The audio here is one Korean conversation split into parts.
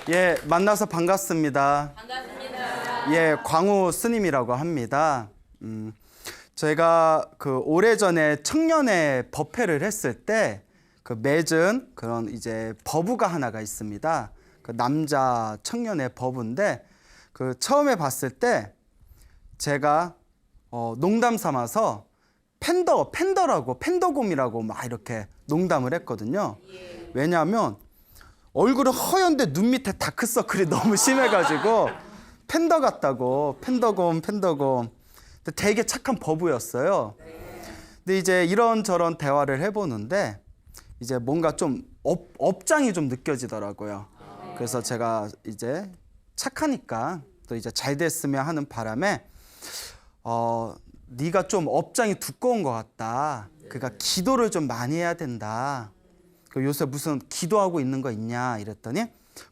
예, 만나서 반갑습니다. 반갑습니다. 예, 광우 스님이라고 합니다. 저희가 그 오래전에 청년회 법회를 했을 때 그 맺은 그런 이제 법우가 하나가 있습니다. 그 남자 청년회 법우인데 그 처음에 봤을 때 제가 농담 삼아서 팬더라고 팬더곰이라고 막 이렇게 농담을 했거든요. 왜냐하면 얼굴은 허연데 눈 밑에 다크서클이 너무 심해가지고 팬더 같다고 팬더곰. 근데 되게 착한 법우였어요. 근데 이제 이런저런 대화를 해보는데 이제 뭔가 좀 업장이 좀 느껴지더라고요. 그래서 제가 이제 착하니까 또 이제 잘 됐으면 하는 바람에 네가 좀 업장이 두꺼운 것 같다. 그러니까 기도를 좀 많이 해야 된다. 요새 무슨 기도하고 있는 거 있냐 이랬더니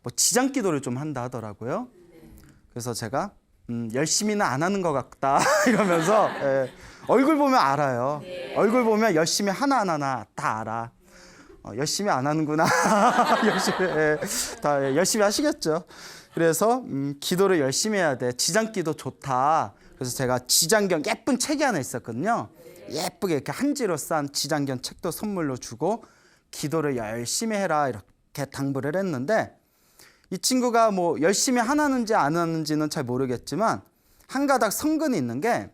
뭐 지장 기도를 좀 한다 하더라고요. 그래서 제가 열심히는 안 하는 것 같다 이러면서 얼굴 보면 알아요. 얼굴 보면 열심히 하나하나 다 알아. 열심히 안 하는구나. 다 열심히 하시겠죠. 그래서 기도를 열심히 해야 돼. 지장기도 좋다. 그래서 제가 지장경 예쁜 책이 하나 있었거든요. 예쁘게 이렇게 한지로 싼 지장경 책도 선물로 주고 기도를 열심히 해라 이렇게 당부를 했는데 이 친구가 뭐 열심히 하는지 안 하는지는 잘 모르겠지만 한 가닥 성근이 있는 게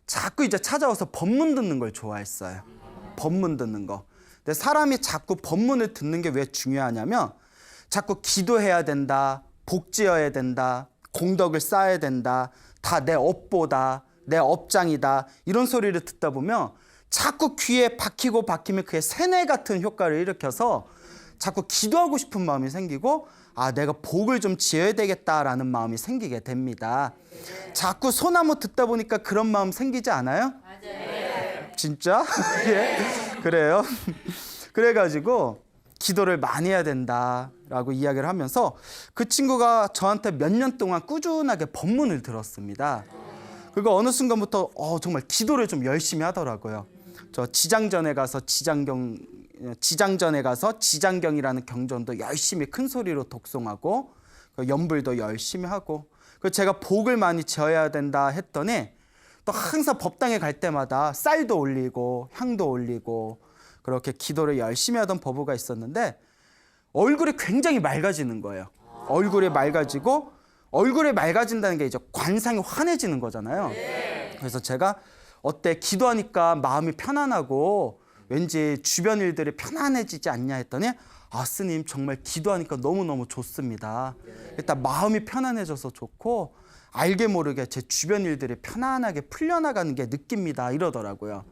자꾸 이제 찾아와서 법문 듣는 걸 좋아했어요. 법문 듣는 거. 근데 사람이 자꾸 법문을 듣는 게 왜 중요하냐면 자꾸 기도해야 된다, 복지어야 된다, 공덕을 쌓아야 된다, 다 내 업보다, 내 업장이다 이런 소리를 듣다 보면 자꾸 귀에 박히면 그게 세뇌 같은 효과를 일으켜서 자꾸 기도하고 싶은 마음이 생기고 내가 복을 좀 지어야 되겠다라는 마음이 생기게 됩니다. 자꾸 소나무 듣다 보니까 그런 마음 생기지 않아요? 맞아요. 진짜? 예? 그래요? 그래가지고 기도를 많이 해야 된다라고 이야기를 하면서 그 친구가 저한테 몇 년 동안 꾸준하게 법문을 들었습니다. 그리고 어느 순간부터 정말 기도를 좀 열심히 하더라고요. 저 지장전에 가서 지장경이라는 경전도 열심히 큰 소리로 독송하고 연불도 열심히 하고 제가 복을 많이 지어야 된다 했더니 또 항상 법당에 갈 때마다 쌀도 올리고 향도 올리고 그렇게 기도를 열심히 하던 법우가 있었는데 얼굴이 굉장히 맑아지는 거예요. 얼굴이 맑아진다는 게 이제 관상이 환해지는 거잖아요. 그래서 제가 어때 기도하니까 마음이 편안하고 왠지 주변 일들이 편안해지지 않냐 했더니 스님 정말 기도하니까 너무너무 좋습니다. 일단 마음이 편안해져서 좋고 알게 모르게 제 주변 일들이 편안하게 풀려나가는 게 느낍니다 이러더라고요.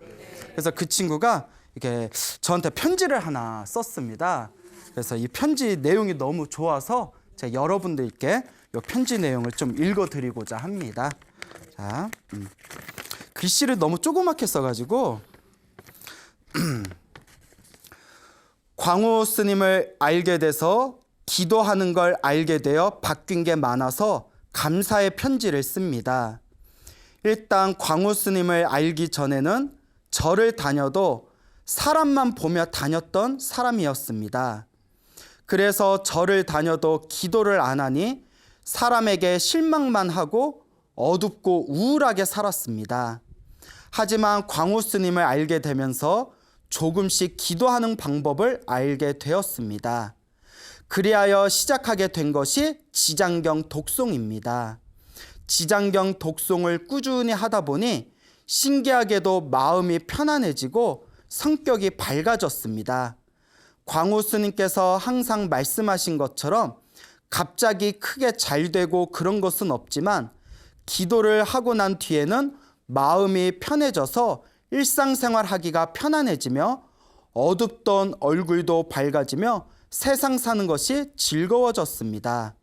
그래서 그 친구가 이게 저한테 편지를 하나 썼습니다. 그래서 이 편지 내용이 너무 좋아서 제가 여러분들께 이 편지 내용을 좀 읽어드리고자 합니다. 자, 글씨를 너무 조그맣게 써가지고 광우 스님을 알게 돼서 기도하는 걸 알게 되어 바뀐 게 많아서 감사의 편지를 씁니다. 일단 광우 스님을 알기 전에는 절을 다녀도 사람만 보며 다녔던 사람이었습니다. 그래서 절을 다녀도 기도를 안 하니 사람에게 실망만 하고 어둡고 우울하게 살았습니다. 하지만 광우 스님을 알게 되면서 조금씩 기도하는 방법을 알게 되었습니다. 그리하여 시작하게 된 것이 지장경 독송입니다. 지장경 독송을 꾸준히 하다 보니 신기하게도 마음이 편안해지고 성격이 밝아졌습니다. 광우 스님께서 항상 말씀하신 것처럼 갑자기 크게 잘 되고 그런 것은 없지만 기도를 하고 난 뒤에는 마음이 편해져서 일상생활 하기가 편안해지며 어둡던 얼굴도 밝아지며 세상 사는 것이 즐거워졌습니다.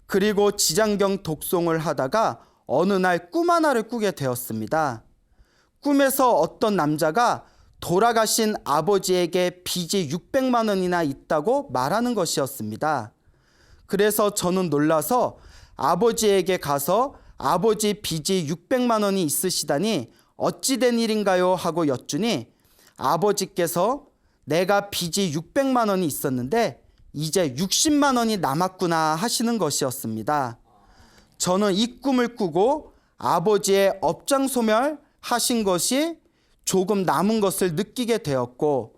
그리고 지장경 독송을 하다가 어느 날 꿈 하나를 꾸게 되었습니다. 꿈에서 어떤 남자가 돌아가신 아버지에게 빚이 600만 원이나 있다고 말하는 것이었습니다. 그래서 저는 놀라서 아버지에게 가서 아버지 빚이 600만 원이 있으시다니 어찌 된 일인가요? 하고 여쭈니 아버지께서 내가 빚이 600만 원이 있었는데 이제 60만 원이 남았구나 하시는 것이었습니다. 저는 이 꿈을 꾸고 아버지의 업장소멸하신 것이 조금 남은 것을 느끼게 되었고,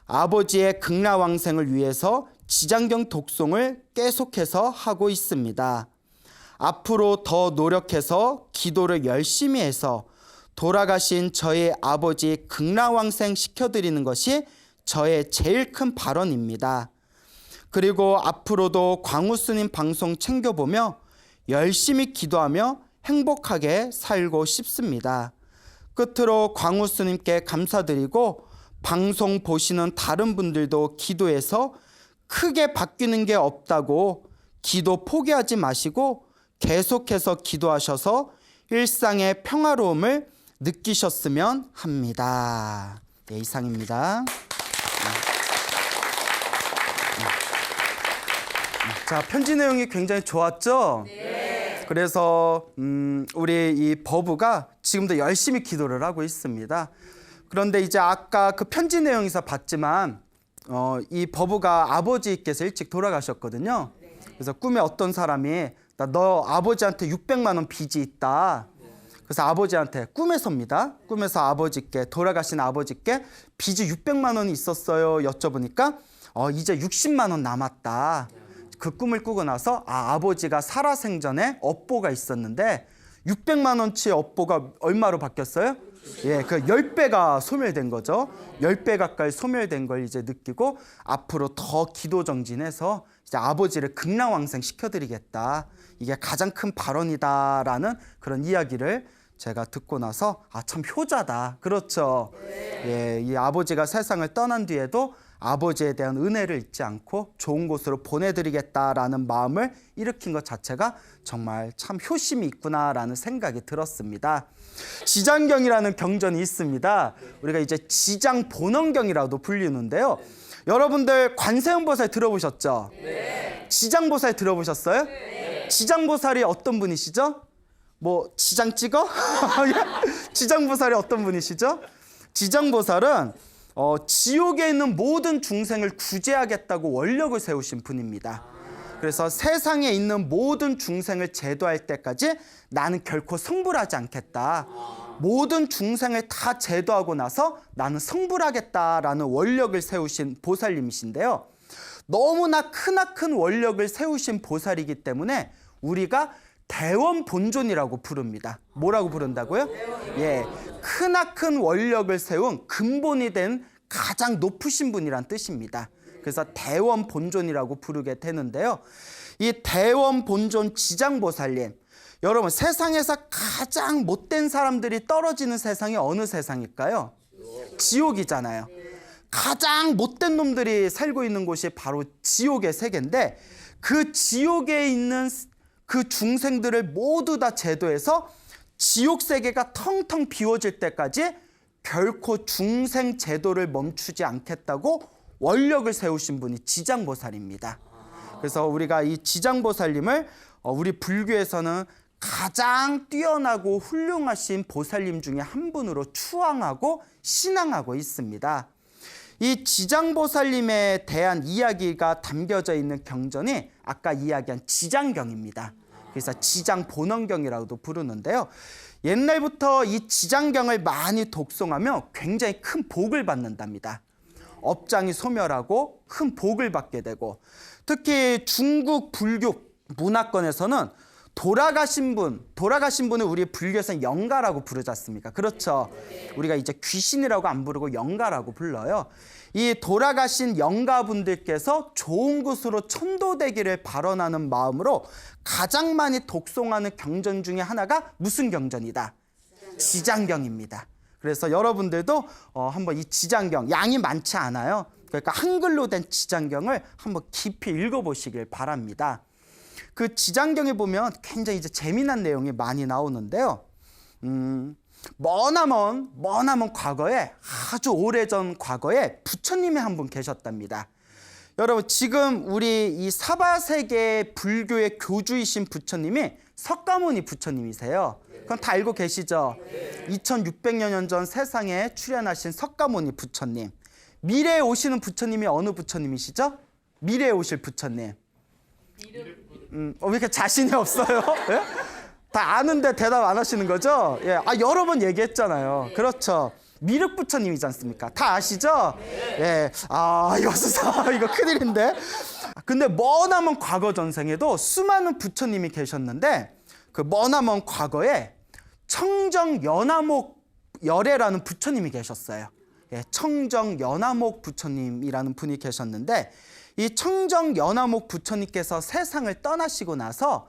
아버지의 극락왕생을 위해서 지장경 독송을 계속해서 하고 있습니다. 앞으로 더 노력해서 기도를 열심히 해서 돌아가신 저희 아버지 극락왕생 시켜드리는 것이 저의 제일 큰 발언입니다. 그리고 앞으로도 광우스님 방송 챙겨보며 열심히 기도하며 행복하게 살고 싶습니다. 끝으로 광우스님께 감사드리고, 방송 보시는 다른 분들도 기도해서 크게 바뀌는 게 없다고 기도 포기하지 마시고 계속해서 기도하셔서 일상의 평화로움을 느끼셨으면 합니다. 네, 이상입니다. 자, 편지 내용이 굉장히 좋았죠? 네. 그래서 우리 이 버부가 지금도 열심히 기도를 하고 있습니다. 그런데 이제 아까 그 편지 내용에서 봤지만 이 버부가 아버지께서 일찍 돌아가셨거든요. 그래서 꿈에 어떤 사람이 너 아버지한테 600만 원 빚이 있다. 그래서 아버지한테 꿈에서입니다. 꿈에서 아버지께, 돌아가신 아버지께 빚이 600만 원이 있었어요 여쭤보니까 이제 60만 원 남았다. 그 꿈을 꾸고 나서 아버지가 살아생전에 업보가 있었는데 600만 원치 업보가 얼마로 바뀌었어요? 예, 그 10배가 소멸된 거죠. 10배 가까이 소멸된 걸 이제 느끼고 앞으로 더 기도 정진해서 이제 아버지를 극락왕생 시켜드리겠다. 이게 가장 큰 발언이다라는 그런 이야기를 제가 듣고 나서 참 효자다. 그렇죠. 예, 이 아버지가 세상을 떠난 뒤에도 아버지에 대한 은혜를 잊지 않고 좋은 곳으로 보내드리겠다라는 마음을 일으킨 것 자체가 정말 참 효심이 있구나라는 생각이 들었습니다. 지장경이라는 경전이 있습니다. 우리가 이제 지장본원경이라고도 불리는데요. 여러분들 관세음보살 들어보셨죠? 네. 지장보살 들어보셨어요? 네. 지장보살이 어떤 분이시죠? 뭐 지장 찍어? 지장보살이 어떤 분이시죠? 지장보살은 지옥에 있는 모든 중생을 구제하겠다고 원력을 세우신 분입니다. 그래서 세상에 있는 모든 중생을 제도할 때까지 나는 결코 성불하지 않겠다. 모든 중생을 다 제도하고 나서 나는 성불하겠다라는 원력을 세우신 보살님이신데요. 너무나 크나큰 원력을 세우신 보살이기 때문에 우리가 대원본존이라고 부릅니다. 뭐라고 부른다고요? 예, 크나큰 원력을 세운 근본이 된 가장 높으신 분이란 뜻입니다. 그래서 대원본존이라고 부르게 되는데요. 이 대원본존 지장보살님, 여러분 세상에서 가장 못된 사람들이 떨어지는 세상이 어느 세상일까요? 지옥이잖아요. 가장 못된 놈들이 살고 있는 곳이 바로 지옥의 세계인데, 그 지옥에 있는 그 중생들을 모두 다 제도해서 지옥 세계가 텅텅 비워질 때까지 결코 중생 제도를 멈추지 않겠다고 원력을 세우신 분이 지장보살입니다. 그래서 우리가 이 지장보살님을 우리 불교에서는 가장 뛰어나고 훌륭하신 보살님 중에 한 분으로 추앙하고 신앙하고 있습니다. 이 지장보살님에 대한 이야기가 담겨져 있는 경전이 아까 이야기한 지장경입니다. 그래서 지장본원경이라고도 부르는데요. 옛날부터 이 지장경을 많이 독송하며 굉장히 큰 복을 받는답니다. 업장이 소멸하고 큰 복을 받게 되고, 특히 중국 불교 문화권에서는 돌아가신 분을 우리 불교에서는 영가라고 부르지 않습니까? 그렇죠. 우리가 이제 귀신이라고 안 부르고 영가라고 불러요. 이 돌아가신 영가분들께서 좋은 곳으로 천도되기를 발언하는 마음으로 가장 많이 독송하는 경전 중에 하나가 무슨 경전이다? 지장경입니다. 그래서 여러분들도 한번 이 지장경, 양이 많지 않아요. 그러니까 한글로 된 지장경을 한번 깊이 읽어보시길 바랍니다. 그 지장경에 보면 굉장히 이제 재미난 내용이 많이 나오는데요. 머나먼 과거에, 아주 오래전 과거에 부처님이 한 분 계셨답니다. 여러분, 지금 우리 이 사바세계 불교의 교주이신 부처님이 석가모니 부처님이세요. 그건 다 알고 계시죠? 2600년 전 세상에 출현하신 석가모니 부처님. 미래에 오시는 부처님이 어느 부처님이시죠? 미래에 오실 부처님. 왜 이렇게 자신이 없어요? 예? 다 아는데 대답 안 하시는 거죠? 예. 여러 번 얘기했잖아요. 그렇죠. 미륵 부처님이지 않습니까? 다 아시죠? 예. 여수사 이거 큰일인데. 근데 머나먼 과거 전생에도 수많은 부처님이 계셨는데 그 머나먼 과거에 청정연화목 열애라는 부처님이 계셨어요. 예, 청정연화목 부처님이라는 분이 계셨는데 이 청정연화목 부처님께서 세상을 떠나시고 나서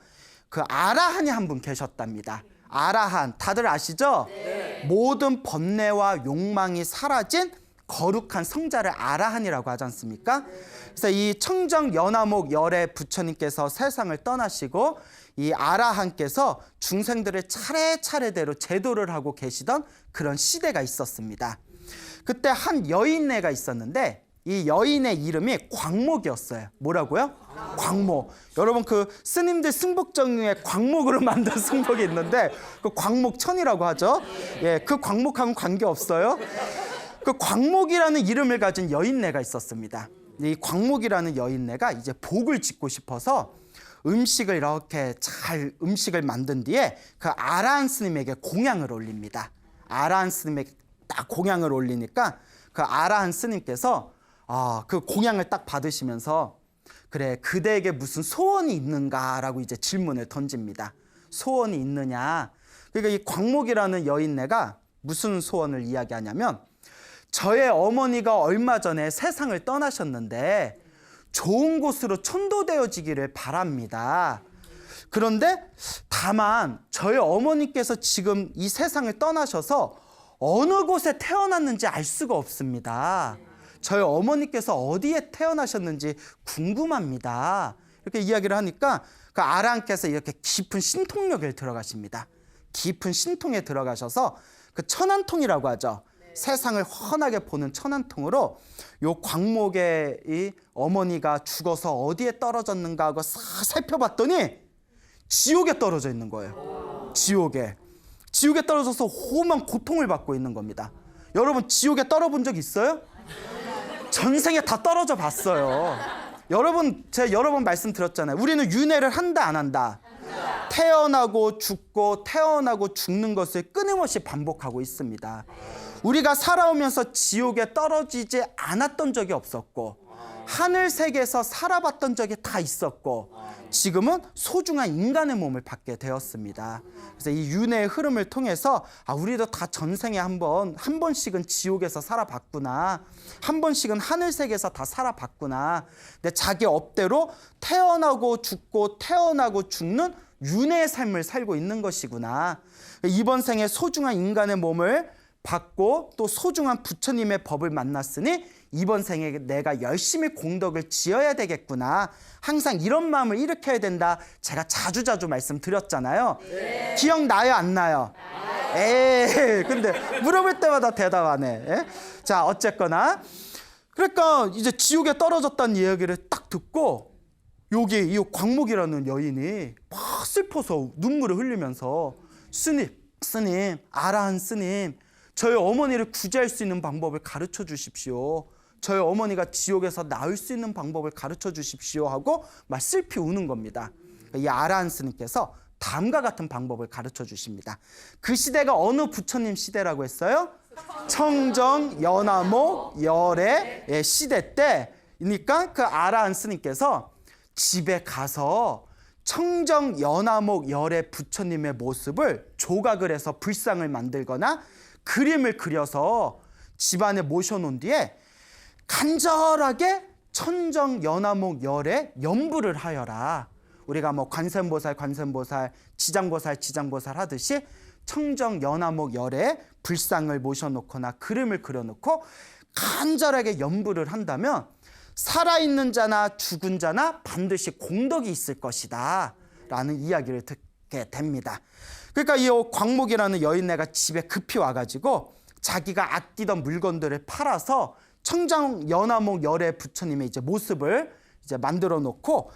그 아라한이 한 분 계셨답니다. 아라한 다들 아시죠? 네. 모든 번뇌와 욕망이 사라진 거룩한 성자를 아라한이라고 하지 않습니까? 그래서 이 청정연화목 열애 부처님께서 세상을 떠나시고 이 아라한께서 중생들을 차례차례대로 제도를 하고 계시던 그런 시대가 있었습니다. 그때 한 여인네가 있었는데 이 여인의 이름이 광목이었어요. 뭐라고요? 광목. 여러분 그 스님들 승복정 중에 광목으로 만든 승복이 있는데 그 광목천이라고 하죠. 예, 그 광목하고는 관계없어요. 그 광목이라는 이름을 가진 여인네가 있었습니다. 이 광목이라는 여인네가 이제 복을 짓고 싶어서 음식을 이렇게 잘 음식을 만든 뒤에 그 아라한 스님에게 공양을 올립니다. 아라한 스님에게 딱 공양을 올리니까 그 아라한 스님께서 그 공양을 딱 받으시면서 그래 그대에게 무슨 소원이 있는가라고 이제 질문을 던집니다. 소원이 있느냐? 그러니까 이 광목이라는 여인네가 무슨 소원을 이야기하냐면 저의 어머니가 얼마 전에 세상을 떠나셨는데 좋은 곳으로 천도되어지기를 바랍니다. 그런데 다만 저희 어머니께서 지금 이 세상을 떠나셔서 어느 곳에 태어났는지 알 수가 없습니다. 저희 어머니께서 어디에 태어나셨는지 궁금합니다. 이렇게 이야기를 하니까 그 아라한께서 이렇게 깊은 신통력에 들어가십니다. 깊은 신통에 들어가셔서 그 천안통이라고 하죠. 세상을 훤하게 보는 천안통으로 요 광목의 이 어머니가 죽어서 어디에 떨어졌는가 하고 싹 살펴봤더니 지옥에 떨어져 있는 거예요. 지옥에 떨어져서 험한 고통을 받고 있는 겁니다. 여러분 지옥에 떨어본 적 있어요? 전생에 다 떨어져 봤어요. 여러분 제가 여러 번 말씀드렸잖아요. 우리는 윤회를 한다 안 한다? 태어나고 죽고 태어나고 죽는 것을 끊임없이 반복하고 있습니다. 우리가 살아오면서 지옥에 떨어지지 않았던 적이 없었고 하늘 세계에서 살아봤던 적이 다 있었고 지금은 소중한 인간의 몸을 받게 되었습니다. 그래서 이 윤회의 흐름을 통해서 우리도 다 전생에 한 번씩은 지옥에서 살아봤구나. 한 번씩은 하늘 세계에서 다 살아봤구나. 근데 자기 업대로 태어나고 죽고 태어나고 죽는 윤회의 삶을 살고 있는 것이구나. 이번 생에 소중한 인간의 몸을 받고 또 소중한 부처님의 법을 만났으니 이번 생에 내가 열심히 공덕을 지어야 되겠구나. 항상 이런 마음을 일으켜야 된다. 제가 자주자주 말씀드렸잖아요. 네. 기억나요? 안 나요? 에이, 근데 물어볼 때마다 대답 안 해. 에? 자, 어쨌거나 그러니까 이제 지옥에 떨어졌다는 이야기를 딱 듣고 여기 이 광목이라는 여인이 막 슬퍼서 눈물을 흘리면서 스님, 아라한 스님, 저희 어머니를 구제할 수 있는 방법을 가르쳐 주십시오. 저희 어머니가 지옥에서 나을 수 있는 방법을 가르쳐 주십시오 하고 막 슬피 우는 겁니다. 이 아라한 스님께서 다음과 같은 방법을 가르쳐 주십니다. 그 시대가 어느 부처님 시대라고 했어요? 청정 연화목 열의 시대 때니까 그 아라한 스님께서 집에 가서 청정 연화목 열의 부처님의 모습을 조각을 해서 불상을 만들거나 그림을 그려서 집안에 모셔놓은 뒤에 간절하게 천정 연화목 열에 염불을 하여라. 우리가 뭐 관세음보살, 지장보살 하듯이 청정 연화목 열에 불상을 모셔놓거나 그림을 그려놓고 간절하게 염불을 한다면 살아있는 자나 죽은 자나 반드시 공덕이 있을 것이다 라는 이야기를 듣게 됩니다. 그러니까 이 광목이라는 여인네가 집에 급히 와가지고 자기가 아끼던 물건들을 팔아서 청정 연화목 열의 부처님의 이제 모습을 이제 만들어 놓고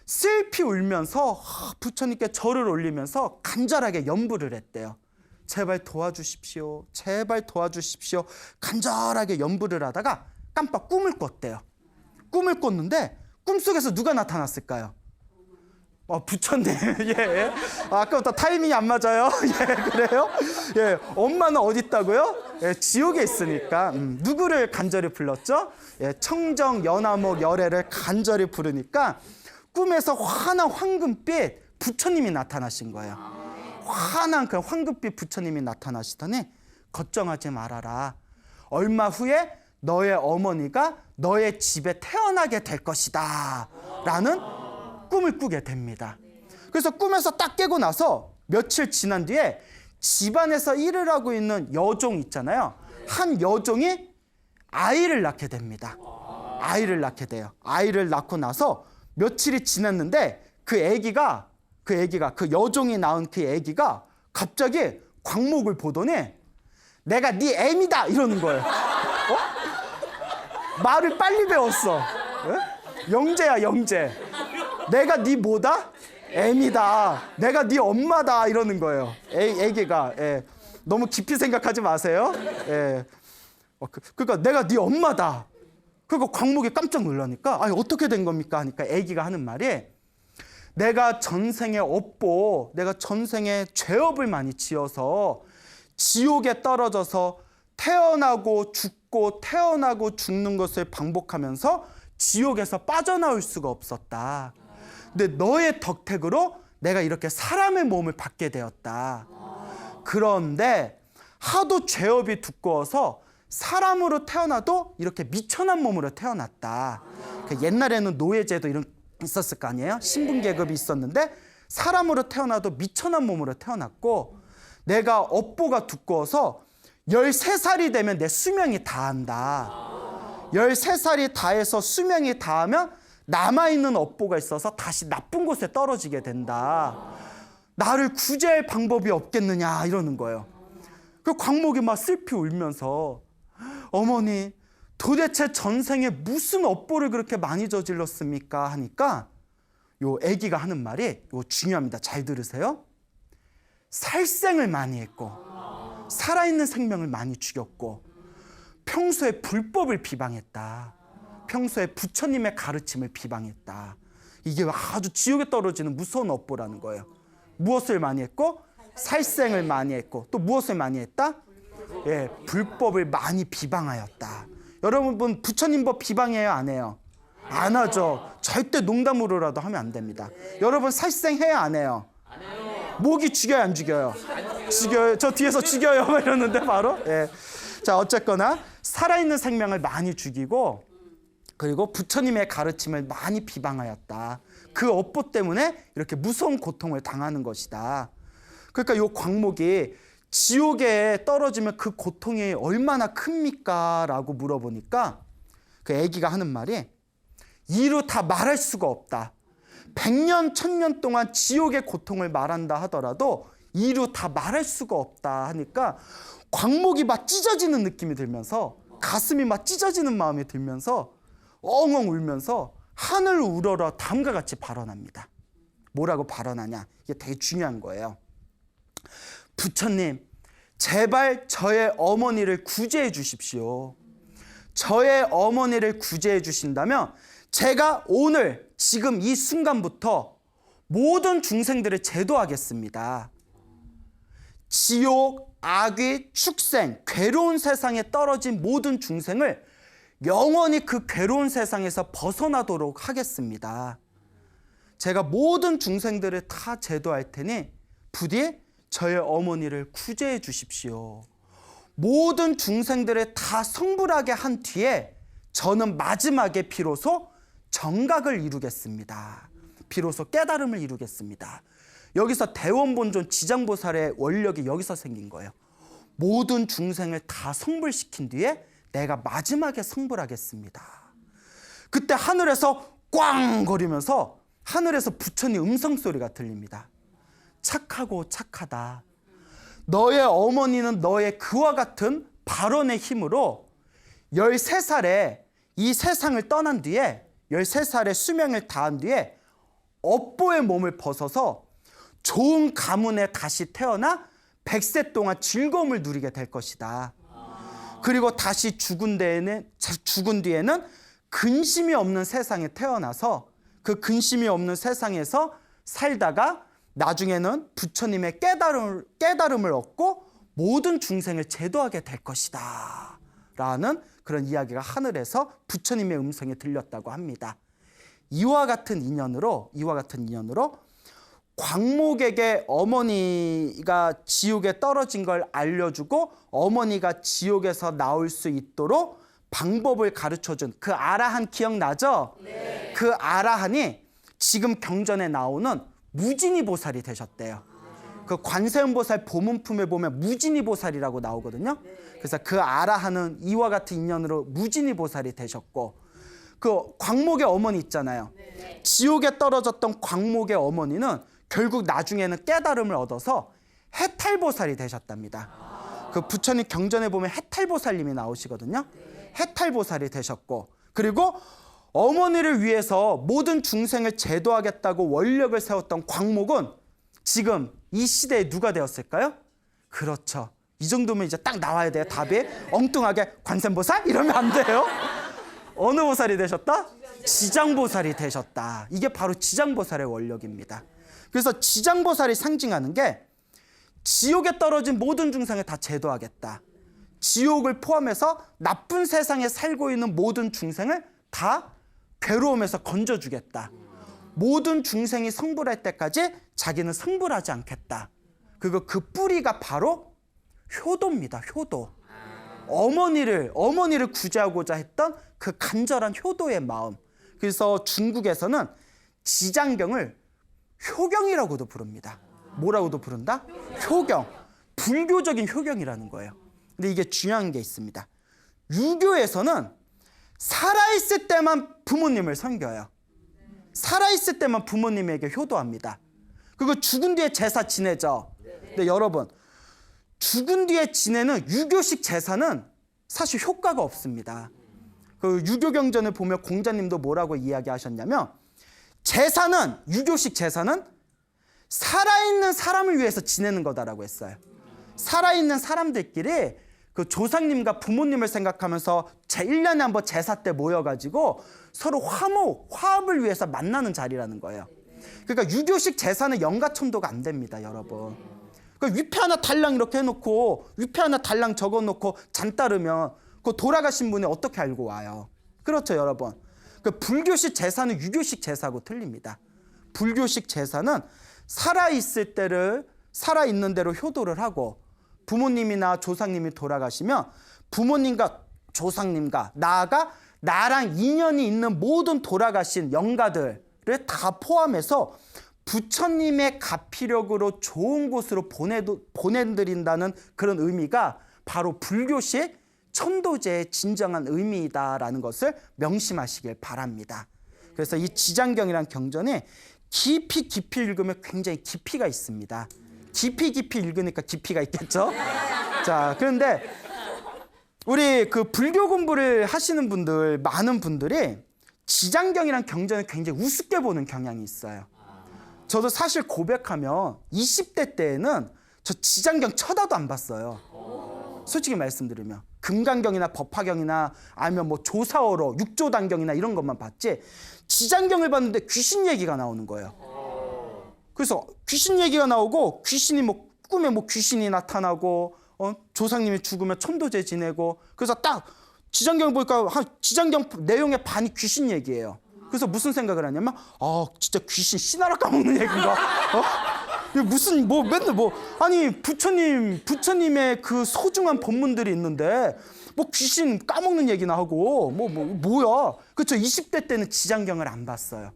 슬피 울면서 부처님께 절을 올리면서 간절하게 염불을 했대요. 제발 도와주십시오. 제발 도와주십시오. 간절하게 염불을 하다가 깜빡 꿈을 꿨대요. 꿈을 꿨는데 꿈속에서 누가 나타났을까요? 부처님. 예. 아까부터 타이밍이 안 맞아요. 예, 그래요? 예, 엄마는 어디 있다고요? 예, 지옥에 있으니까. 누구를 간절히 불렀죠? 예, 청정 연화목 열애를 간절히 부르니까 꿈에서 환한 황금빛 부처님이 나타나신 거예요. 환한 그 황금빛 부처님이 나타나시더니 걱정하지 말아라. 얼마 후에 너의 어머니가 너의 집에 태어나게 될 것이다. 라는 꿈을 꾸게 됩니다. 그래서 꿈에서 딱 깨고 나서 며칠 지난 뒤에 집안에서 일을 하고 있는 여종 있잖아요. 한 여종이 아이를 낳게 됩니다. 아이를 낳게 돼요. 아이를 낳고 나서 며칠이 지났는데 그 여종이 낳은 그 아기가 갑자기 광목을 보더니 내가 네 애미다 이러는 거예요. 말을 빨리 배웠어. 예? 영재야, 영재. 내가 네 뭐다? 애미다. 내가 네 엄마다 이러는 거예요. 애기가. 예. 너무 깊이 생각하지 마세요. 예. 그러니까 내가 네 엄마다. 그러니까 광목이 깜짝 놀라니까 아니 어떻게 된 겁니까? 하니까 애기가 하는 말이 내가 전생에 내가 전생에 죄업을 많이 지어서 지옥에 떨어져서 태어나고 죽고 태어나고 죽는 것을 반복하면서 지옥에서 빠져나올 수가 없었다. 근데 너의 덕택으로 내가 이렇게 사람의 몸을 받게 되었다. 그런데 하도 죄업이 두꺼워서 사람으로 태어나도 이렇게 미천한 몸으로 태어났다. 옛날에는 노예제도 이런 있었을 거 아니에요? 신분 계급이 있었는데 사람으로 태어나도 미천한 몸으로 태어났고 내가 업보가 두꺼워서 13살이 되면 내 수명이 다한다. 13살이 다해서 수명이 다하면 남아있는 업보가 있어서 다시 나쁜 곳에 떨어지게 된다. 나를 구제할 방법이 없겠느냐 이러는 거예요. 그 광목이 막 슬피 울면서 어머니 도대체 전생에 무슨 업보를 그렇게 많이 저질렀습니까? 하니까 요 아기가 하는 말이 요 중요합니다. 잘 들으세요. 살생을 많이 했고 살아있는 생명을 많이 죽였고 평소에 불법을 비방했다. 평소에 부처님의 가르침을 비방했다. 이게 아주 지옥에 떨어지는 무서운 업보라는 거예요. 무엇을 많이 했고 살생을 많이 했고 또 무엇을 많이 했다? 예, 불법을 많이 비방하였다. 여러분 부처님 법 비방해요 안 해요? 안 하죠. 절대 농담으로라도 하면 안 됩니다. 여러분 살생해요 안 해요? 모기 죽여요 안 죽여요? 죽여요. 저 뒤에서 죽여요 이러는데 바로. 예. 자 어쨌거나 살아있는 생명을 많이 죽이고 그리고 부처님의 가르침을 많이 비방하였다. 그 업보 때문에 이렇게 무서운 고통을 당하는 것이다. 그러니까 이 광목이 지옥에 떨어지면 그 고통이 얼마나 큽니까? 라고 물어보니까 그 아기가 하는 말이 이루 다 말할 수가 없다. 100년, 1000년 동안 지옥의 고통을 말한다 하더라도 이루 다 말할 수가 없다 하니까 광목이 막 찢어지는 느낌이 들면서 가슴이 막 찢어지는 마음이 들면서 엉엉 울면서 하늘 우러러 다음과 같이 발언합니다. 뭐라고 발언하냐? 이게 되게 중요한 거예요. 부처님, 제발 저의 어머니를 구제해 주십시오. 저의 어머니를 구제해 주신다면 제가 오늘 지금 이 순간부터 모든 중생들을 제도하겠습니다. 지옥, 악귀, 축생, 괴로운 세상에 떨어진 모든 중생을 영원히 그 괴로운 세상에서 벗어나도록 하겠습니다. 제가 모든 중생들을 다 제도할 테니 부디 저의 어머니를 구제해 주십시오. 모든 중생들을 다 성불하게 한 뒤에 저는 마지막에 비로소 정각을 이루겠습니다. 비로소 깨달음을 이루겠습니다. 여기서 대원본존 지장보살의 원력이 여기서 생긴 거예요. 모든 중생을 다 성불시킨 뒤에 내가 마지막에 성불하겠습니다. 그때 하늘에서 꽝 거리면서 하늘에서 부처님 음성소리가 들립니다. 착하고 착하다. 너의 어머니는 너의 그와 같은 발언의 힘으로 13살에 이 세상을 떠난 뒤에 13살의 수명을 다한 뒤에 업보의 몸을 벗어서 좋은 가문에 다시 태어나 100세 동안 즐거움을 누리게 될 것이다. 그리고 다시 죽은 뒤에는 근심이 없는 세상에 태어나서 그 근심이 없는 세상에서 살다가 나중에는 부처님의 깨달음을 얻고 모든 중생을 제도하게 될 것이다 라는 그런 이야기가 하늘에서 부처님의 음성에 들렸다고 합니다. 이와 같은 인연으로 광목에게 어머니가 지옥에 떨어진 걸 알려주고 어머니가 지옥에서 나올 수 있도록 방법을 가르쳐준 그 아라한 기억나죠? 네. 그 아라한이 지금 경전에 나오는 무진이 보살이 되셨대요. 그 관세음보살 보문품에 보면 무진이 보살이라고 나오거든요. 그래서 그 아라한은 이와 같은 인연으로 무진이 보살이 되셨고, 그 광목의 어머니 있잖아요. 지옥에 떨어졌던 광목의 어머니는 결국 나중에는 깨달음을 얻어서 해탈보살이 되셨답니다. 그 부처님 경전에 보면 해탈보살님이 나오시거든요. 해탈보살이 되셨고, 그리고 어머니를 위해서 모든 중생을 제도하겠다고 원력을 세웠던 광목은 지금 이 시대에 누가 되었을까요? 그렇죠. 이 정도면 이제 딱 나와야 돼요. 답이 엉뚱하게 관세음보살? 이러면 안 돼요. 어느 보살이 되셨다? 지장보살이 되셨다. 이게 바로 지장보살의 원력입니다. 그래서 지장보살이 상징하는 게 지옥에 떨어진 모든 중생을 다 제도하겠다. 지옥을 포함해서 나쁜 세상에 살고 있는 모든 중생을 다 괴로움에서 건져주겠다. 모든 중생이 성불할 때까지 자기는 성불하지 않겠다. 그리고 그 뿌리가 바로 효도입니다. 효도. 어머니를 구제하고자 했던 그 간절한 효도의 마음. 그래서 중국에서는 지장경을 효경이라고도 부릅니다. 뭐라고도 부른다? 효경. 불교적인 효경이라는 거예요. 근데 이게 중요한 게 있습니다. 유교에서는 살아있을 때만 부모님을 섬겨요. 살아있을 때만 부모님에게 효도합니다. 그리고 죽은 뒤에 제사 지내죠. 근데 여러분, 죽은 뒤에 지내는 유교식 제사는 사실 효과가 없습니다. 그 유교경전을 보면 공자님도 뭐라고 이야기하셨냐면, 제사는, 유교식 제사는 살아있는 사람을 위해서 지내는 거다라고 했어요. 살아있는 사람들끼리 그 조상님과 부모님을 생각하면서 1년에 한 번 제사 때 모여가지고 서로 화합을 위해서 만나는 자리라는 거예요. 그러니까 유교식 제사는 영가천도가 안 됩니다, 여러분. 그러니까 위패 하나 달랑 이렇게 해놓고 위패 하나 달랑 적어놓고 잔 따르면 그 돌아가신 분이 어떻게 알고 와요? 그렇죠, 여러분. 그 불교식 제사는 유교식 제사하고 틀립니다. 불교식 제사는 살아있는 대로 효도를 하고, 부모님이나 조상님이 돌아가시면 부모님과 조상님과 나아가 나랑 인연이 있는 모든 돌아가신 영가들을 다 포함해서 부처님의 가피력으로 좋은 곳으로 보내드린다는 그런 의미가 바로 불교식 천도제의 진정한 의미이다라는 것을 명심하시길 바랍니다. 그래서 이 지장경이라는 경전이 깊이 읽으면 굉장히 깊이가 있습니다. 깊이 읽으니까 깊이가 있겠죠? 자, 그런데 우리 그 불교 공부를 하시는 분들, 많은 분들이 지장경이란 경전을 굉장히 우습게 보는 경향이 있어요. 저도 사실 고백하면 20대 때에는 저 지장경 쳐다도 안 봤어요. 솔직히 말씀드리면 금강경이나 법화경이나 아니면 뭐 조사어로 육조단경이나 이런 것만 봤지, 지장경을 봤는데 귀신 얘기가 나오는 거예요. 그래서 귀신 얘기가 나오고, 귀신이 뭐 꿈에 뭐 귀신이 나타나고, 조상님이 죽으면 천도제 지내고, 그래서 딱 지장경 보니까 지장경 내용의 반이 귀신 얘기예요. 그래서 무슨 생각을 하냐면, 진짜 귀신 씨나라 까먹는 얘기인가? 무슨 뭐 맨날 뭐, 아니 부처님의 그 소중한 법문들이 있는데 뭐 귀신 까먹는 얘기나 하고 뭐야? 그렇죠. 20대 때는 지장경을 안 봤어요.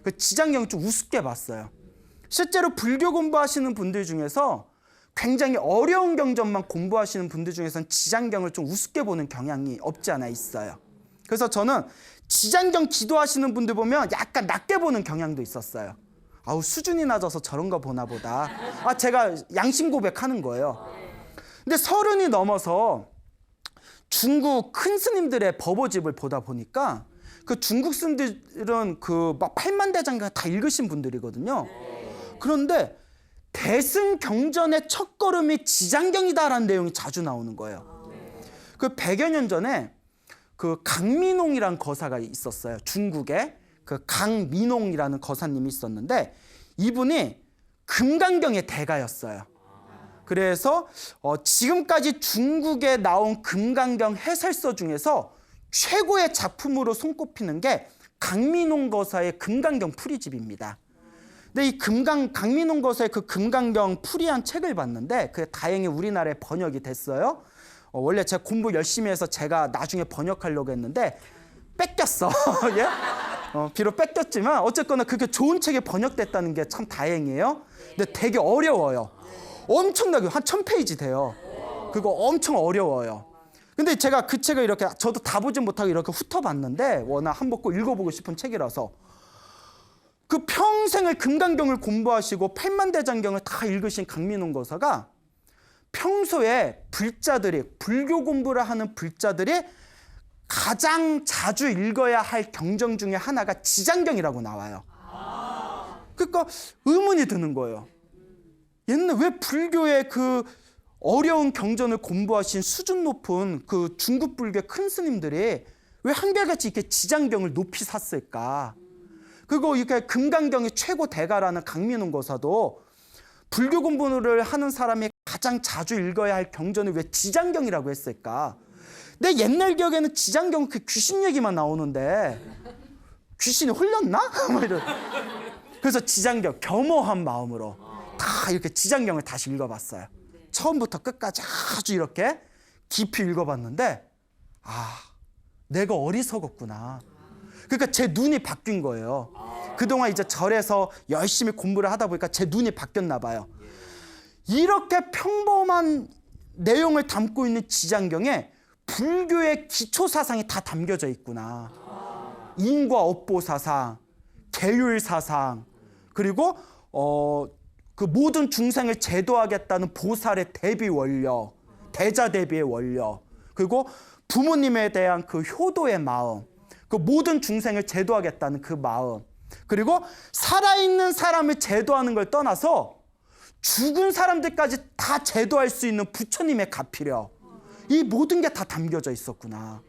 그 지장경을 좀 우습게 봤어요. 실제로 불교 공부하시는 분들 중에서 굉장히 어려운 경전만 공부하시는 분들 중에서는 지장경을 좀 우습게 보는 경향이 없지 않아 있어요. 그래서 저는 지장경 기도하시는 분들 보면 약간 낮게 보는 경향도 있었어요. 수준이 낮아서 저런 거 보나 보다. 제가 양심 고백하는 거예요. 근데 30이 넘어서 중국 큰 스님들의 법오집을 보다 보니까 그 중국 스님들은 그 막 8만 대장경 다 읽으신 분들이거든요. 그런데 대승경전의 첫걸음이 지장경이다라는 내용이 자주 나오는 거예요. 그 100여 년 전에 그 강민홍이란 거사가 있었어요. 중국에 그 강민홍이라는 거사님이 있었는데 이분이 금강경의 대가였어요. 그래서 지금까지 중국에 나온 금강경 해설서 중에서 최고의 작품으로 손꼽히는 게 강민홍 거사의 금강경 풀이집입니다. 근데 이 강민홍 거사의 그 금강경 풀이한 책을 봤는데 그게 다행히 우리나라에 번역이 됐어요. 원래 제가 공부 열심히 해서 제가 나중에 번역하려고 했는데 뺏겼어. 예? 비록 뺏겼지만 어쨌거나 그렇게 좋은 책이 번역됐다는 게 참 다행이에요. 근데 되게 어려워요. 엄청나게 한 1000페이지 돼요. 그거 엄청 어려워요. 근데 제가 그 책을 이렇게 저도 다 보진 못하고 이렇게 훑어봤는데 워낙 한번 꼭 읽어보고 싶은 책이라서 그 평생을 금강경을 공부하시고 팔만대장경을 다 읽으신 강민홍 거사가 평소에 불교 공부를 하는 불자들이 가장 자주 읽어야 할 경전 중에 하나가 지장경이라고 나와요. 그러니까 의문이 드는 거예요. 옛날 왜 불교의 그 어려운 경전을 공부하신 수준 높은 그 중국 불교의 큰 스님들이 왜 한결같이 이렇게 지장경을 높이 샀을까? 그리고 이렇게 금강경이 최고 대가라는 강민홍 거사도 불교 공부를 하는 사람이 가장 자주 읽어야 할 경전을 왜 지장경이라고 했을까? 내 옛날 기억에는 지장경은 그 귀신 얘기만 나오는데 귀신이 홀렸나? 그래서 지장경 겸허한 마음으로 다 이렇게 지장경을 다시 읽어봤어요. 처음부터 끝까지 아주 이렇게 깊이 읽어봤는데 내가 어리석었구나. 그러니까 제 눈이 바뀐 거예요. 그동안 이제 절에서 열심히 공부를 하다 보니까 제 눈이 바뀌었나 봐요. 이렇게 평범한 내용을 담고 있는 지장경에 불교의 기초 사상이 다 담겨져 있구나. 인과 업보 사상, 계율 사상, 그리고 그 모든 중생을 제도하겠다는 보살의 대비 원력, 대자 대비의 원력, 그리고 부모님에 대한 그 효도의 마음, 그 모든 중생을 제도하겠다는 그 마음, 그리고 살아있는 사람을 제도하는 걸 떠나서 죽은 사람들까지 다 제도할 수 있는 부처님의 가피력, 이 모든 게 다 담겨져 있었구나.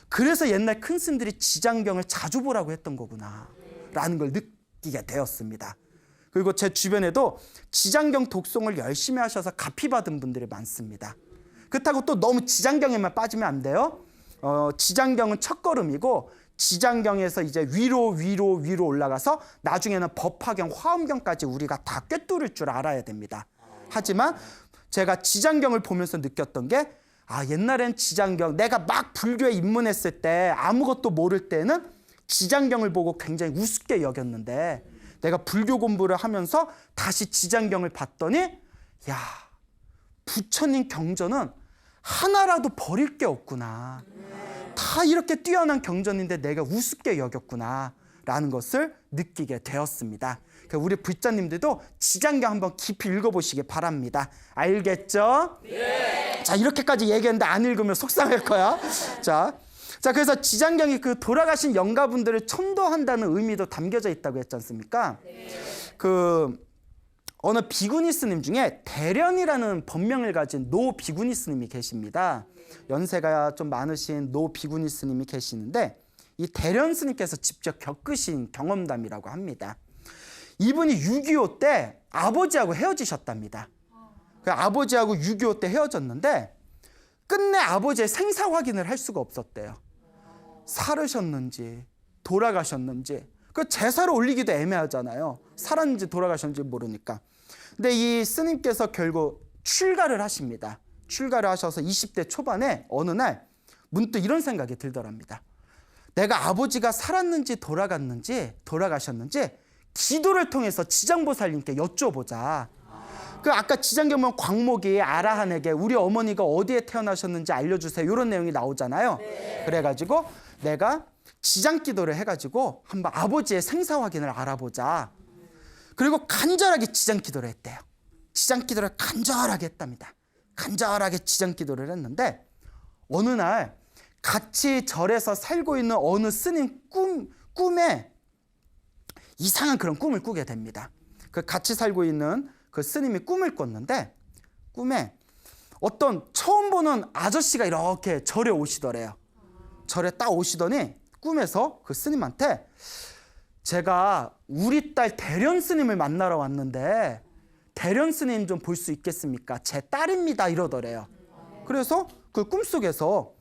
그래서 옛날 큰 스님들이 지장경을 자주 보라고 했던 거구나 라는 걸 느끼게 되었습니다. 그리고 제 주변에도 지장경 독송을 열심히 하셔서 가피 받은 분들이 많습니다. 그렇다고 또 너무 지장경에만 빠지면 안 돼요. 지장경은 첫걸음이고 지장경에서 이제 위로 올라가서 나중에는 법화경, 화엄경까지 우리가 다 꿰뚫을 줄 알아야 됩니다. 하지만 제가 지장경을 보면서 느꼈던 게 옛날엔 지장경, 내가 막 불교에 입문했을 때 아무것도 모를 때는 지장경을 보고 굉장히 우습게 여겼는데 내가 불교 공부를 하면서 다시 지장경을 봤더니 부처님 경전은 하나라도 버릴 게 없구나. 다 이렇게 뛰어난 경전인데 내가 우습게 여겼구나 라는 것을 느끼게 되었습니다. 우리 불자님들도 지장경 한번 깊이 읽어보시기 바랍니다. 알겠죠? 네. 자, 이렇게까지 얘기했는데 안 읽으면 속상할 거야. 자, 그래서 지장경이 그 돌아가신 영가분들을 천도한다는 의미도 담겨져 있다고 했지 않습니까? 네. 어느 비구니 스님 중에 대련이라는 법명을 가진 노 비구니 스님이 계십니다. 연세가 좀 많으신 노 비구니 스님이 계시는데 이 대련 스님께서 직접 겪으신 경험담이라고 합니다. 이분이 6.25 때 아버지하고 헤어지셨답니다. 그 아버지하고 6.25 때 헤어졌는데 끝내 아버지의 생사 확인을 할 수가 없었대요. 살으셨는지 돌아가셨는지, 그 제사를 올리기도 애매하잖아요. 살았는지 돌아가셨는지 모르니까. 근데 이 스님께서 결국 출가를 하십니다. 출가를 하셔서 20대 초반에 어느 날 문득 이런 생각이 들더랍니다. 내가 아버지가 살았는지 돌아가셨는지 기도를 통해서 지장보살님께 여쭤보자. 그 아까 지장경 보면 광목이 아라한에게 우리 어머니가 어디에 태어나셨는지 알려주세요, 이런 내용이 나오잖아요. 네. 그래가지고 내가 지장기도를 해가지고 한번 아버지의 생사 확인을 알아보자. 그리고 간절하게 지장기도를 했대요. 지장기도를 간절하게 했답니다. 간절하게 지장기도를 했는데 어느 날 같이 절에서 살고 있는 어느 스님 꿈에 이상한 그런 꿈을 꾸게 됩니다. 그 같이 살고 있는 그 스님이 꿈을 꿨는데 꿈에 어떤 처음 보는 아저씨가 이렇게 절에 오시더래요. 절에 딱 오시더니 꿈에서 그 스님한테 제가 우리 딸 대련 스님을 만나러 왔는데 대련 스님 좀 볼 수 있겠습니까? 제 딸입니다 이러더래요. 그래서 그 꿈속에서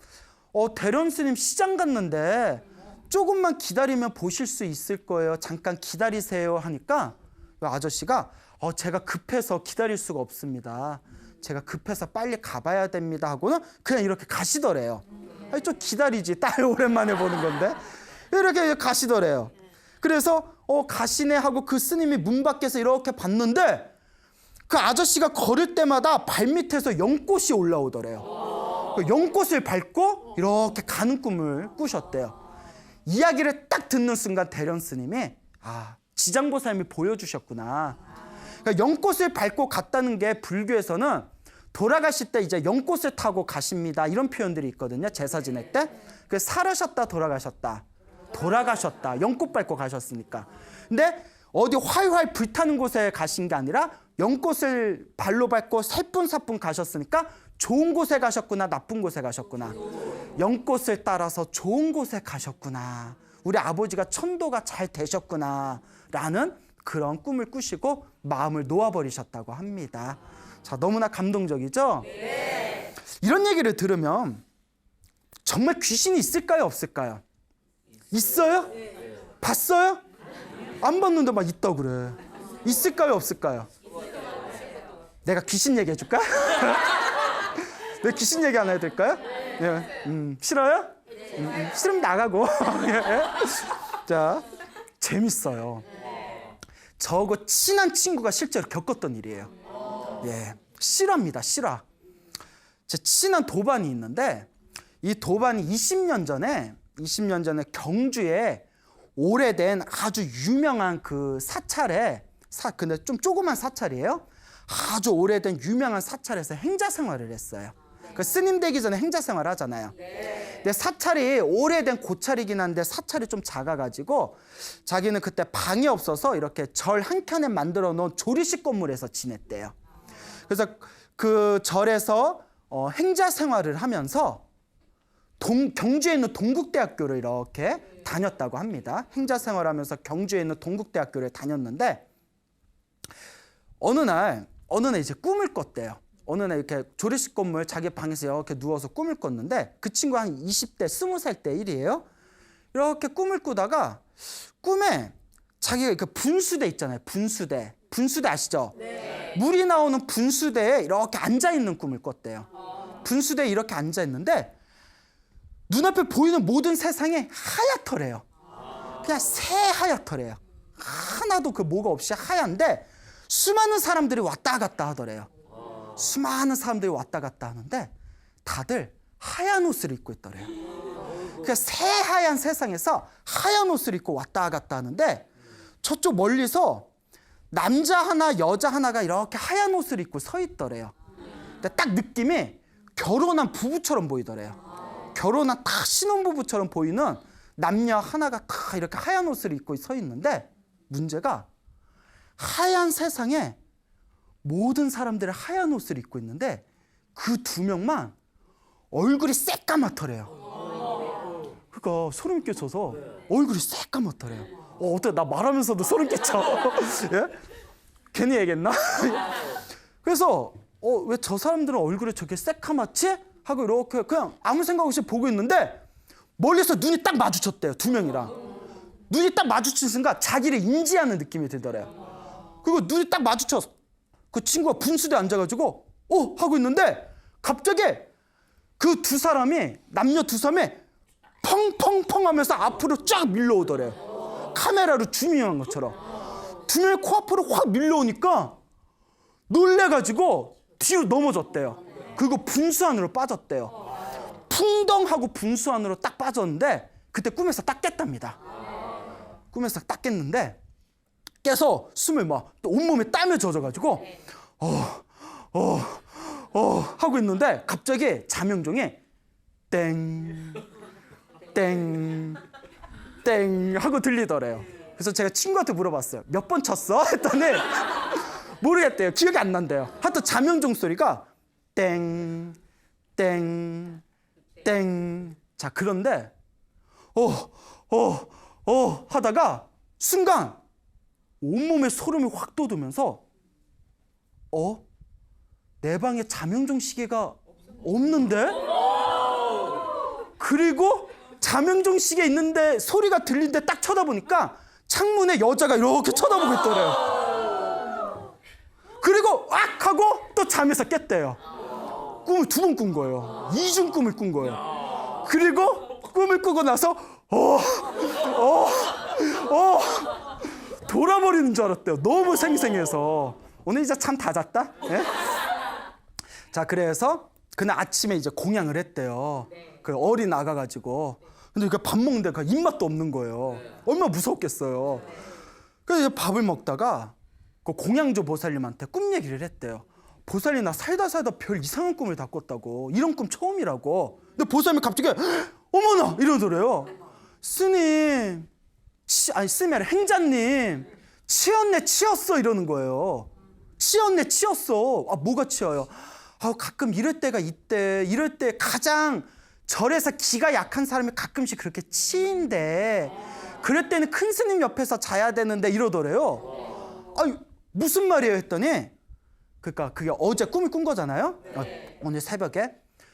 대련 스님 시장 갔는데 조금만 기다리면 보실 수 있을 거예요. 잠깐 기다리세요 하니까 그 아저씨가 제가 급해서 기다릴 수가 없습니다. 제가 급해서 빨리 가봐야 됩니다 하고는 그냥 이렇게 가시더래요. 아니, 좀 기다리지. 딸 오랜만에 보는 건데. 이렇게 가시더래요. 그래서 가시네 하고 그 스님이 문 밖에서 이렇게 봤는데 그 아저씨가 걸을 때마다 발밑에서 연꽃이 올라오더래요. 그 연꽃을 밟고 이렇게 가는 꿈을 꾸셨대요. 이야기를 딱 듣는 순간 대련 스님이 지장보살님이 보여주셨구나. 그러니까 연꽃을 밟고 갔다는 게 불교에서는 돌아가실 때 이제 연꽃을 타고 가십니다. 이런 표현들이 있거든요. 제사 지낼 때. 살으셨다 돌아가셨다. 돌아가셨다. 연꽃 밟고 가셨으니까. 근데 어디 활활 불타는 곳에 가신 게 아니라 연꽃을 발로 밟고 살뿐살뿐 가셨으니까 좋은 곳에 가셨구나, 나쁜 곳에 가셨구나. 연꽃을 따라서 좋은 곳에 가셨구나. 우리 아버지가 천도가 잘 되셨구나. 라는 그런 꿈을 꾸시고 마음을 놓아버리셨다고 합니다. 자, 너무나 감동적이죠? 네. 이런 얘기를 들으면 정말 귀신이 있을까요, 없을까요? 있어요? 봤어요? 안 봤는데 막 있다고 그래. 있을까요, 없을까요? 내가 귀신 얘기해 줄까? 내가 귀신 얘기 하나 해드릴까요? 네. 싫어요? 싫으면 나가고. 자, 재밌어요. 저하고 친한 친구가 실제로 겪었던 일이에요. 예, 실화입니다, 실화. 제 친한 도반이 있는데 이 도반이 20년 전에 경주에 오래된 아주 유명한 그 사찰에 근데 좀 조그만 사찰이에요. 아주 오래된 유명한 사찰에서 행자 생활을 했어요. 그 스님 되기 전에 행자 생활 하잖아요. 근데 사찰이 오래된 고찰이긴 한데 사찰이 좀 작아가지고 자기는 그때 방이 없어서 이렇게 절 한 켠에 만들어 놓은 조리식 건물에서 지냈대요. 그래서 그 절에서 행자 생활을 하면서 경주에 있는 동국대학교를 이렇게 다녔다고 합니다. 행자 생활하면서 경주에 있는 동국대학교를 다녔는데 어느 날 이제 꿈을 꿨대요. 어느 날 이렇게 조리식 건물 자기 방에서 이렇게 누워서 꿈을 꿨는데 그 친구 한 20대, 20살 때 일이에요. 이렇게 꿈을 꾸다가 꿈에 자기가 그 분수대 있잖아요. 분수대 아시죠? 네. 물이 나오는 분수대에 이렇게 앉아있는 꿈을 꿨대요. 분수대에 이렇게 앉아있는데 눈앞에 보이는 모든 세상이 하얗더래요. 그냥 새하얗더래요. 하나도 그 뭐가 없이 하얀데 수많은 사람들이 왔다 갔다 하더래요. 수많은 사람들이 왔다 갔다 하는데 다들 하얀 옷을 입고 있더래요. 그 새하얀 세상에서 하얀 옷을 입고 왔다 갔다 하는데 저쪽 멀리서 남자 하나 여자 하나가 이렇게 하얀 옷을 입고 서 있더래요. 근데 딱 느낌이 결혼한 부부처럼 보이더래요. 결혼한 딱 신혼부부처럼 보이는 남녀 하나가 다 이렇게 하얀 옷을 입고 서 있는데 문제가 하얀 세상에 모든 사람들이 하얀 옷을 입고 있는데 그 두 명만 얼굴이 새까맣더래요. 그러니까 소름 끼쳐서 얼굴이 새까맣더래요. 어때? 나 말하면서도 소름 끼쳐. 예? 괜히 얘기했나? 그래서 왜 저 사람들은 얼굴이 저렇게 새까맣지? 하고 이렇게 그냥 아무 생각 없이 보고 있는데 멀리서 눈이 딱 마주쳤대요. 두 명이랑. 눈이 딱 마주친 순간 자기를 인지하는 느낌이 들더래요. 그리고 눈이 딱 마주쳐서 그 친구가 분수대에 앉아가지고 하고 있는데 갑자기 그 두 사람이 남녀 두 사람이 펑펑펑 하면서 앞으로 쫙 밀려오더래요. 카메라로 줌인한 것처럼. 두 명이 코앞으로 확 밀려오니까 놀래가지고 뒤로 넘어졌대요. 그리고 분수 안으로 빠졌대요. 풍덩하고 분수 안으로 딱 빠졌는데 그때 꿈에서 딱 깼답니다. 꿈에서 딱 깼는데 깨서 숨을 막 또 온몸에 땀에 젖어가지고 하고 있는데 갑자기 자명종이 땡 하고 들리더래요. 그래서 제가 친구한테 물어봤어요. 몇 번 쳤어? 했더니 모르겠대요. 기억이 안 난대요. 하여튼 자명종 소리가 땡. 자, 그런데 하다가 순간 온몸에 소름이 확 돋으면서 내 방에 자명종 시계가 없는데? 그리고 자명종 시계 있는데 소리가 들리는데 딱 쳐다보니까 창문에 여자가 이렇게 쳐다보고 있더래요. 그리고 악 하고 또 잠에서 깼대요. 꿈을 2번 꾼 거예요. 이중 꿈을 꾼 거예요. 그리고 꿈을 꾸고 나서 돌아버리는 줄 알았대요. 너무 생생해서. 오늘 이제 잠 다 잤다? 예? 자, 그래서 그날 아침에 이제 공양을 했대요. 그 어린 아가가지고. 근데 그 밥 먹는데 그 입맛도 없는 거예요. 얼마나 무서웠겠어요. 그래서 이제 밥을 먹다가 그 공양조 보살님한테 꿈 얘기를 했대요. 보살님, 나 살다 별 이상한 꿈을 다 꿨다고. 이런 꿈 처음이라고. 근데 보살님이 갑자기 어머나 이러더래요. 스님, 스님이 아니라 행자님, 치였네 치였어 이러는 거예요. 치였네 치였어. 뭐가 치여요? 가끔 이럴 때가 있대. 이럴 때 가장 절에서 기가 약한 사람이 가끔씩 그렇게 치인대. 그럴 때는 큰 스님 옆에서 자야 되는데 이러더래요. 무슨 말이에요 했더니, 그러니까 그게 어제 꿈을 꾼 거잖아요. 오늘 새벽에.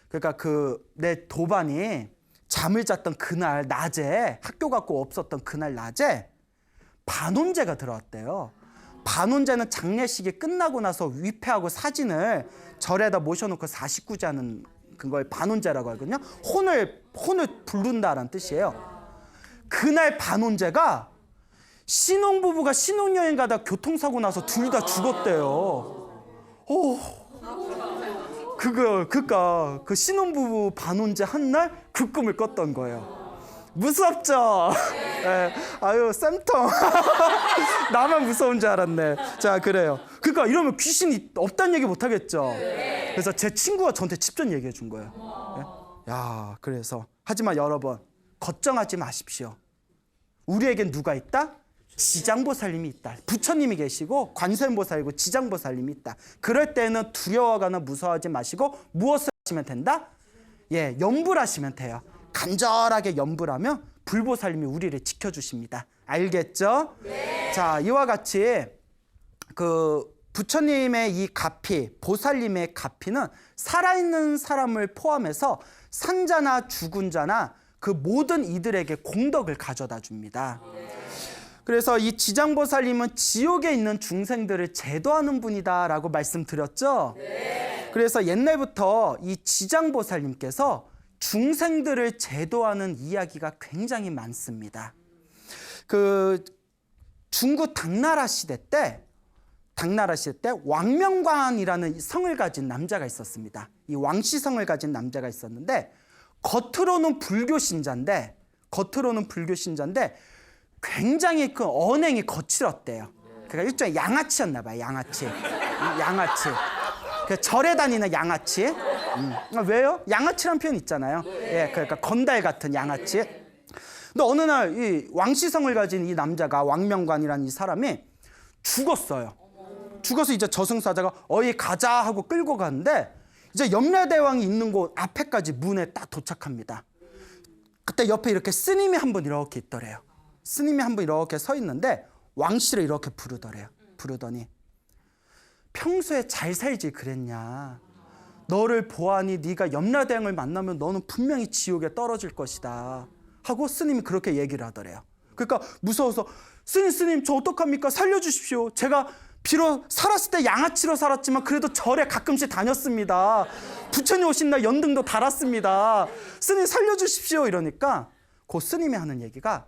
그러니까 내 도반이 잠을 잤던 그날 낮에, 학교 갔고 없었던 그날 낮에 반혼제가 들어왔대요. 반혼제는 장례식이 끝나고 나서 위패하고 사진을 절에다 모셔놓고 49제 하는 그걸 반혼제라고 하거든요. 혼을 부른다라는 뜻이에요. 그날 반혼제가 신혼부부가 신혼여행 가다 교통사고 나서 둘 다 죽었대요. 그러니까 그 신혼부부 반혼제 한 날 그 꿈을 꿨던 거예요. 무섭죠? 네. 아유, 쌤통. 나만 무서운 줄 알았네. 자, 그래요. 그러니까 이러면 귀신이 없다는 얘기 못 하겠죠? 그래서 제 친구가 저한테 직접 얘기해 준 거예요. 네? 야, 그래서. 하지만 여러분, 걱정하지 마십시오. 우리에겐 누가 있다? 지장보살님이 있다. 부처님이 계시고 관세음보살이고 지장보살님이 있다. 그럴 때는 두려워하거나 무서워하지 마시고 무엇을 하시면 된다? 염불 하시면 돼요. 간절하게 염불하면 불보살님이 우리를 지켜주십니다. 알겠죠? 네. 자, 이와 같이 부처님의 이 가피, 보살님의 가피는 살아있는 사람을 포함해서 산자나 죽은 자나 그 모든 이들에게 공덕을 가져다 줍니다. 그래서 이 지장보살님은 지옥에 있는 중생들을 제도하는 분이다라고 말씀드렸죠. 그래서 옛날부터 이 지장보살님께서 중생들을 제도하는 이야기가 굉장히 많습니다. 중국 당나라 시대 때 왕명관이라는 성을 가진 남자가 있었습니다. 이 왕시성을 가진 남자가 있었는데 겉으로는 불교 신자인데 굉장히 그 언행이 거칠었대요. 그러니까 일종의 양아치였나 봐요. 양아치. 절에 다니는 양아치. 왜요? 양아치란 표현 있잖아요. 그러니까 건달 같은 양아치. 근데 어느 날 이 왕시성을 가진 이 남자가, 왕명관이라는 이 사람이 죽었어요. 죽어서 이제 저승사자가 어이 가자 하고 끌고 가는데 이제 염라대왕이 있는 곳 앞에까지 문에 딱 도착합니다. 그때 옆에 이렇게 스님이 한 분 이렇게 있더래요. 스님이 한 분 이렇게 서 있는데 왕씨를 이렇게 부르더니 평소에 잘 살지 그랬냐. 너를 보아하니 네가 염라대왕을 만나면 너는 분명히 지옥에 떨어질 것이다 하고 스님이 그렇게 얘기를 하더래요. 그러니까 무서워서 스님 저 어떡합니까? 살려주십시오. 제가 비록 살았을 때 양아치로 살았지만 그래도 절에 가끔씩 다녔습니다. 부처님 오신 날 연등도 달았습니다. 스님 살려주십시오. 이러니까 그 스님이 하는 얘기가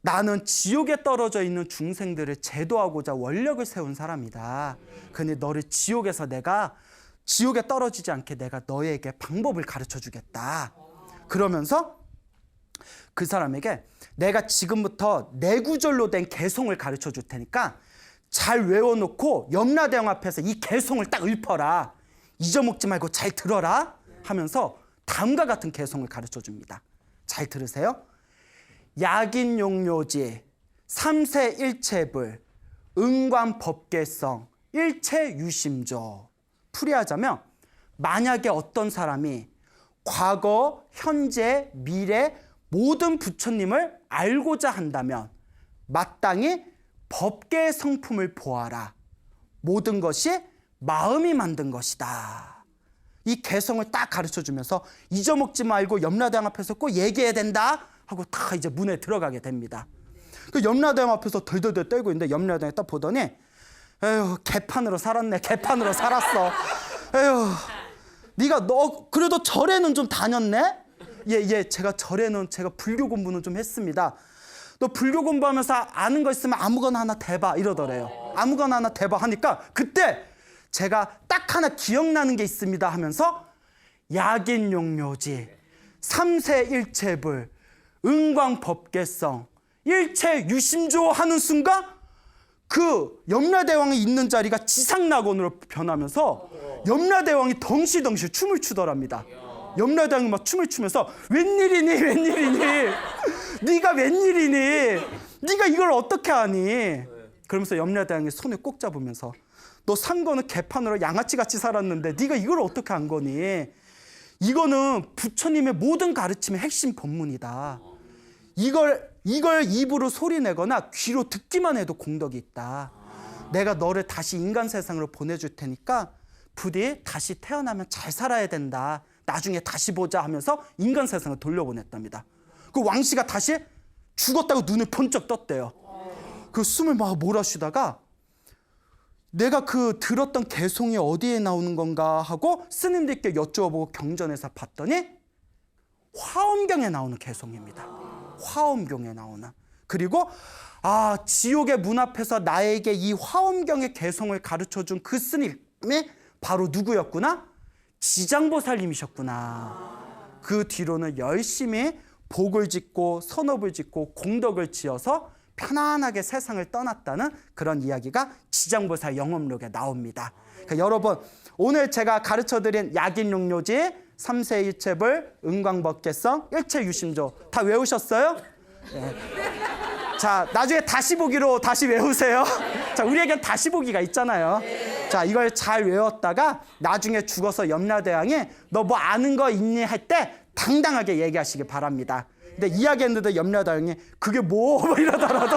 나는 지옥에 떨어져 있는 중생들을 제도하고자 원력을 세운 사람이다. 근데 너를 지옥에서 내가 지옥에 떨어지지 않게 내가 너에게 방법을 가르쳐 주겠다. 그러면서 그 사람에게 내가 지금부터 내구절로 된 개송을 가르쳐 줄 테니까 잘 외워놓고 염라대왕 앞에서 이 개송을 딱 읊어라. 잊어먹지 말고 잘 들어라 하면서 다음과 같은 개송을 가르쳐 줍니다. 잘 들으세요. 약인용료지 삼세일체불 응관법계성 일체유심조. 풀이하자면 만약에 어떤 사람이 과거, 현재, 미래 모든 부처님을 알고자 한다면 마땅히 법계의 성품을 보아라. 모든 것이 마음이 만든 것이다. 이 개성을 딱 가르쳐주면서 잊어먹지 말고 염라대왕 앞에서 꼭 얘기해야 된다 하고 다 이제 문에 들어가게 됩니다. 그 염라대왕 앞에서 덜덜덜 떨고 있는데 염라대왕이 딱 보더니 에휴, 개판으로 살았네. 개판으로 살았어. 에휴, 네가 너 그래도 절에는 좀 다녔네? 예, 제가 절에는 제가 불교 공부는 좀 했습니다. 너 불교 공부하면서 아는 거 있으면 아무거나 하나 대봐 이러더래요. 아무거나 하나 대봐 하니까 그때 제가 딱 하나 기억나는 게 있습니다 하면서 약인용묘지, 삼세일체불, 은광법계성, 일체유심조 하는 순간 그 염라대왕이 있는 자리가 지상낙원으로 변하면서 염라대왕이 덩실덩실 춤을 추더랍니다. 염라대왕이 막 춤을 추면서 웬일이니 네가 웬일이니 네가 이걸 어떻게 하니 그러면서 염라대왕이 손을 꼭 잡으면서 너 산 거는 개판으로 양아치같이 살았는데 네가 이걸 어떻게 한 거니. 이거는 부처님의 모든 가르침의 핵심 법문이다. 이걸 입으로 소리내거나 귀로 듣기만 해도 공덕이 있다. 내가 너를 다시 인간 세상으로 보내줄 테니까 부디 다시 태어나면 잘 살아야 된다. 나중에 다시 보자 하면서 인간 세상을 돌려보냈답니다. 그 왕씨가 다시 죽었다고 눈을 번쩍 떴대요. 그 숨을 막 몰아쉬다가 내가 그 들었던 개송이 어디에 나오는 건가 하고 스님들께 여쭈어보고 경전에서 봤더니 화엄경에 나오는 개송입니다. 화엄경에 나오는. 그리고 지옥의 문 앞에서 나에게 이 화엄경의 개송을 가르쳐준 그 스님이 바로 누구였구나? 지장보살님이셨구나. 그 뒤로는 열심히 복을 짓고 선업을 짓고 공덕을 지어서 편안하게 세상을 떠났다는 그런 이야기가 지장보살 영업록에 나옵니다. 그러니까 여러분 오늘 제가 가르쳐드린 약인용묘지, 삼세일체불, 은광법계성, 일체유심조 다 외우셨어요? 네. 자, 나중에 다시 보기로 다시 외우세요. 자, 우리에겐 다시 보기가 있잖아요. 자, 이걸 잘 외웠다가 나중에 죽어서 염라대왕이 너 뭐 아는 거 있니 할 때 당당하게 얘기하시기 바랍니다. 근데 이야기했는데 염라대왕이 그게 뭐 이러더라도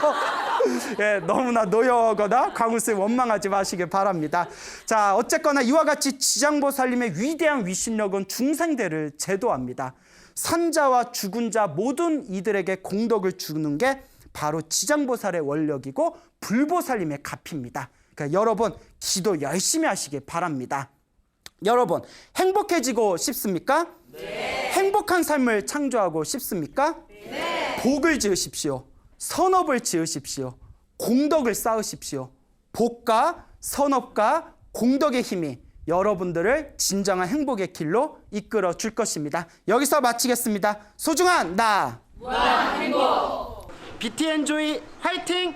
예, 너무나 노여거나 광우스에 원망하지 마시길 바랍니다. 자, 어쨌거나 이와 같이 지장보살님의 위대한 위심력은 중생대를 제도합니다. 산자와 죽은 자 모든 이들에게 공덕을 주는 게 바로 지장보살의 원력이고 불보살님의 값입니다. 그러니까 여러분 기도 열심히 하시길 바랍니다. 여러분 행복해지고 싶습니까? 네. 행복한 삶을 창조하고 싶습니까? 네. 복을 지으십시오. 선업을 지으십시오. 공덕을 쌓으십시오. 복과 선업과 공덕의 힘이 여러분들을 진정한 행복의 길로 이끌어 줄 것입니다. 여기서 마치겠습니다. 소중한 나 무한 행복 BTN 조이 화이팅!